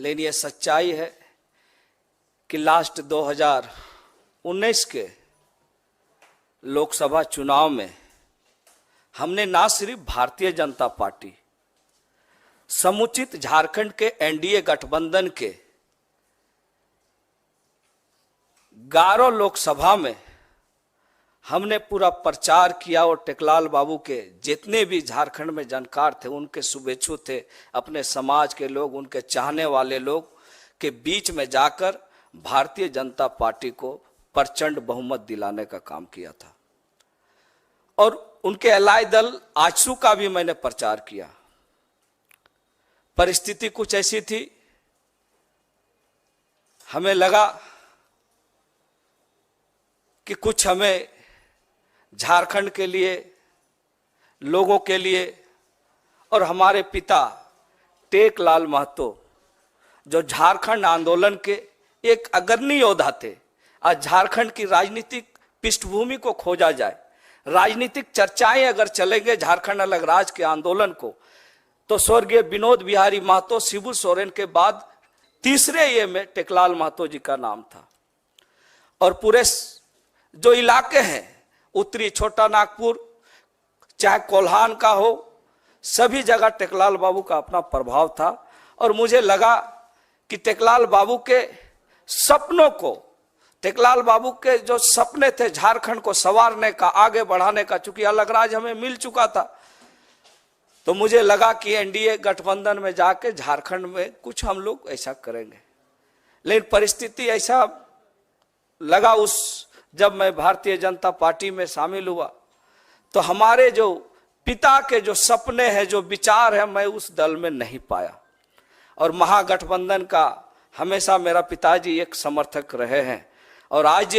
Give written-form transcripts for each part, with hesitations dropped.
लेकिन ये सच्चाई है कि लास्ट 2019 के लोकसभा चुनाव में हमने ना सिर्फ भारतीय जनता पार्टी, समुचित झारखंड के एनडीए गठबंधन के 11 लोकसभा में हमने पूरा प्रचार किया और टेकलाल बाबू के जितने भी झारखंड में जानकार थे, उनके शुभेच्छु थे, अपने समाज के लोग, उनके चाहने वाले लोग के बीच में जाकर भारतीय जनता पार्टी को प्रचंड बहुमत दिलाने का काम किया था। और उनके एलाय दल आजसू का भी मैंने प्रचार किया। परिस्थिति कुछ ऐसी थी, हमें लगा कि कुछ हमें झारखंड के लिए, लोगों के लिए, और हमारे पिता टेकलाल महतो जो झारखंड आंदोलन के एक अग्रणी योद्धा थे, आज झारखंड की राजनीतिक पृष्ठभूमि को खोजा जाए, राजनीतिक चर्चाएं अगर चलेंगे झारखंड अलग राज्य के आंदोलन को, तो स्वर्गीय विनोद बिहारी महतो, शिबू सोरेन के बाद तीसरे ये में टेकलाल महतो जी का नाम था। और पूरे जो इलाके हैं, उत्तरी छोटा नागपुर, चाहे कोल्हान का हो, सभी जगह टेकलाल बाबू का अपना प्रभाव था। और मुझे लगा कि टेकलाल बाबू के सपनों को, टेकलाल बाबू के जो सपने थे झारखंड को संवारने का, आगे बढ़ाने का, चूंकि अलग राज्य हमें मिल चुका था, तो मुझे लगा कि एनडीए गठबंधन में जाके झारखंड में कुछ हम लोग ऐसा करेंगे। लेकिन परिस्थिति ऐसा लगा, उस जब मैं भारतीय जनता पार्टी में शामिल हुआ, तो हमारे जो पिता के जो सपने हैं, जो विचार है, मैं उस दल में नहीं पाया। और महागठबंधन का हमेशा मेरा पिताजी एक समर्थक रहे हैं। और आज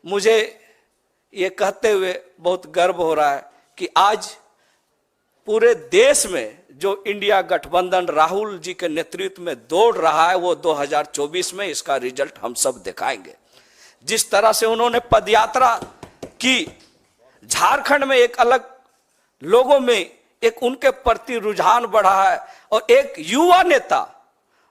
मुझे ये कहते हुए बहुत गर्व हो रहा है कि आज पूरे देश में जो इंडिया गठबंधन राहुल जी के नेतृत्व में दौड़ रहा है, वो 2024 में इसका रिजल्ट हम सब दिखाएंगे। जिस तरह से उन्होंने पदयात्रा की, झारखंड में एक अलग लोगों में एक उनके प्रति रुझान बढ़ा है। और एक युवा नेता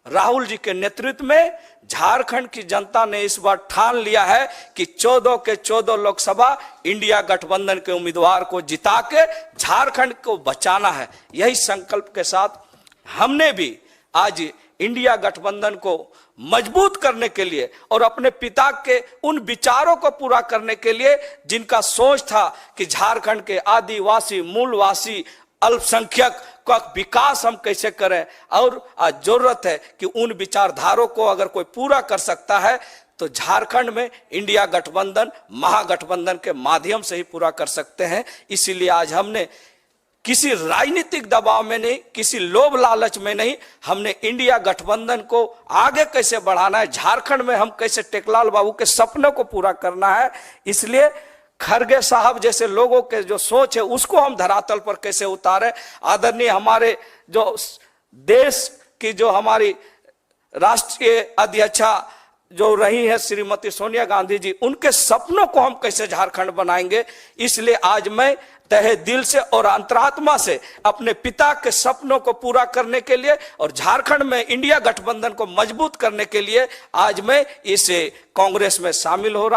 राहुल जी के नेतृत्व में झारखंड की जनता ने इस बार ठान लिया है कि 14 के 14 लोकसभा इंडिया गठबंधन के उम्मीदवार को जिता के झारखंड को बचाना है। यही संकल्प के साथ हमने भी आज इंडिया गठबंधन को मजबूत करने के लिए और अपने पिता के उन विचारों को पूरा करने के लिए, जिनका सोच था कि झारखंड के आदिवासी, मूलवासी, अल्पसंख्यक का विकास हम कैसे करें, और आज जरूरत है कि उन विचारधारों को अगर कोई पूरा कर सकता है तो झारखंड में इंडिया गठबंधन, महागठबंधन के माध्यम से ही पूरा कर सकते हैं। इसीलिए आज हमने किसी राजनीतिक दबाव में नहीं, किसी लोभ लालच में नहीं, हमने इंडिया गठबंधन को आगे कैसे बढ़ाना है, झारखंड में हम कैसे टेकलाल बाबू के सपनों को पूरा करना है, इसलिए खरगे साहब जैसे लोगों के जो सोच है उसको हम धरातल पर कैसे उतारें। आदरणीय हमारे जो देश की जो हमारी राष्ट्रीय अध्यक्षा जो रही है श्रीमती सोनिया गांधी जी, उनके सपनों को हम कैसे झारखंड बनाएंगे। इसलिए आज मैं तहे दिल से और अंतरात्मा से अपने पिता के सपनों को पूरा करने के लिए और झारखंड में इंडिया गठबंधन को मजबूत करने के लिए आज मैं इस कांग्रेस में शामिल हो रहा